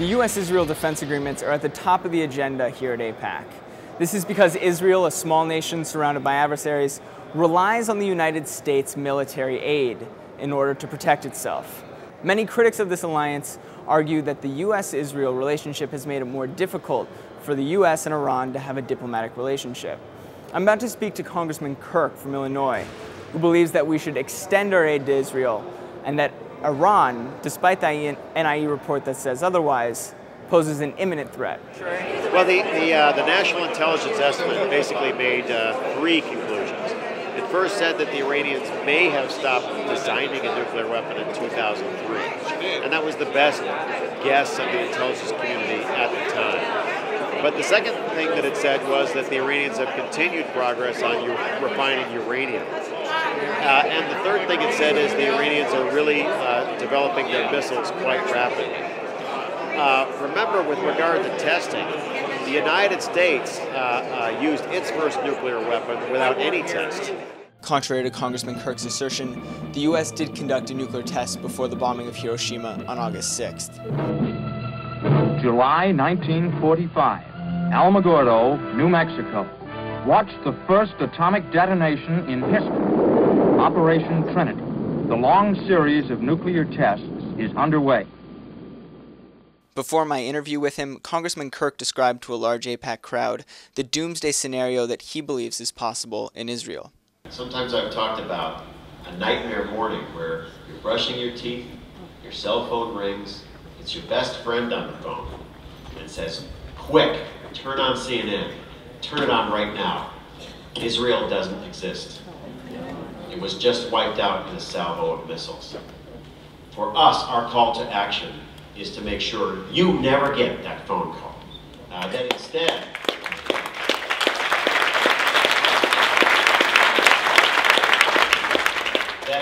The U.S.-Israel defense agreements are at the top of the agenda here at AIPAC. This is because Israel, a small nation surrounded by adversaries, relies on the United States military aid in order to protect itself. Many critics of this alliance argue that the U.S.-Israel relationship has made it more difficult for the U.S. and Iran to have a diplomatic relationship. I'm about to speak to Congressman Kirk from Illinois, who believes that we should extend our aid to Israel and that Iran, despite the NIE report that says otherwise, poses an imminent threat. Well, the National Intelligence Estimate basically made three conclusions. It first said that the Iranians may have stopped designing a nuclear weapon in 2003, and that was the best guess of the intelligence community at the time. But the second thing that it said was that the Iranians have continued progress on refining uranium. And the third thing it said is the Iranians are really developing their missiles quite rapidly. Remember, with regard to testing, the United States used its first nuclear weapon without any test. Contrary to Congressman Kirk's assertion, the U.S. did conduct a nuclear test before the bombing of Hiroshima on August 6th. July 1945, Alamogordo, New Mexico, watched the first atomic detonation in history. Operation Trinity. The long series of nuclear tests is underway. Before my interview with him, Congressman Kirk described to a large AIPAC crowd the doomsday scenario that he believes is possible in Israel. Sometimes I've talked about a nightmare morning where you're brushing your teeth, your cell phone rings, it's your best friend on the phone, and says, "Quick, turn on CNN, turn it on right now. Israel doesn't exist. It was just wiped out in a salvo of missiles." For us, our call to action is to make sure you never get that phone call. That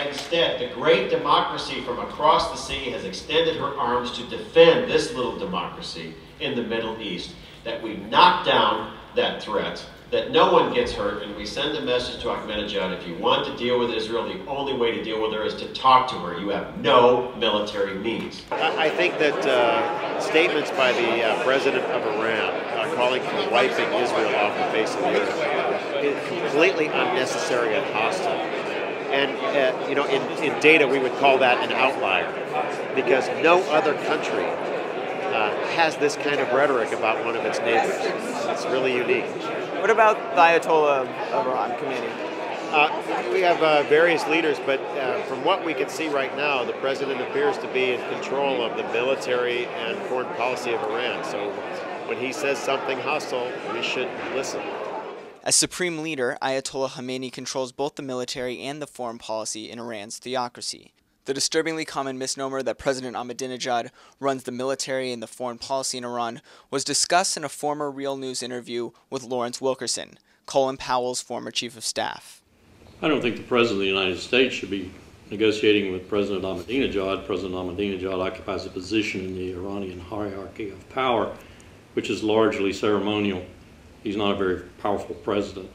instead, the great democracy from across the sea has extended her arms to defend this little democracy in the Middle East, that we knock down that threat, that no one gets hurt, and we send a message to Ahmadinejad: if you want to deal with Israel, the only way to deal with her is to talk to her. You have no military means. I think that statements by the president of Iran calling for wiping Israel off the face of the earth is completely unnecessary and hostile. And you know, in data, we would call that an outlier, because no other country has this kind of rhetoric about one of its neighbors. It's really unique. What about the Ayatollah of Iran community? We have various leaders, but from what we can see right now, the president appears to be in control of the military and foreign policy of Iran. So when he says something hostile, we should listen. As supreme leader, Ayatollah Khamenei controls both the military and the foreign policy in Iran's theocracy. The disturbingly common misnomer that President Ahmadinejad runs the military and the foreign policy in Iran was discussed in a former Real News interview with Lawrence Wilkerson, Colin Powell's former chief of staff. I don't think the President of the United States should be negotiating with President Ahmadinejad. President Ahmadinejad occupies a position in the Iranian hierarchy of power, which is largely ceremonial. He's not a very powerful president.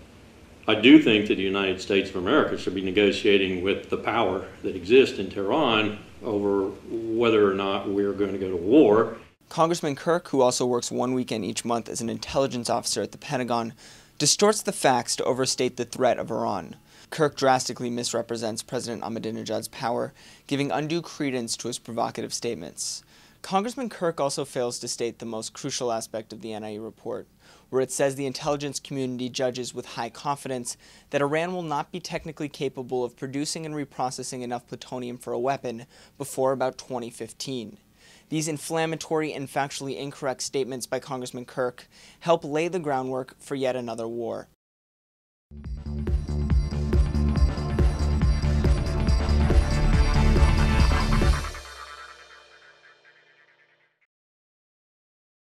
I do think that the United States of America should be negotiating with the power that exists in Tehran over whether or not we're going to go to war. Congressman Kirk, who also works one weekend each month as an intelligence officer at the Pentagon, distorts the facts to overstate the threat of Iran. Kirk drastically misrepresents President Ahmadinejad's power, giving undue credence to his provocative statements. Congressman Kirk also fails to state the most crucial aspect of the NIE report, where it says the intelligence community judges with high confidence that Iran will not be technically capable of producing and reprocessing enough plutonium for a weapon before about 2015. These inflammatory and factually incorrect statements by Congressman Kirk help lay the groundwork for yet another war.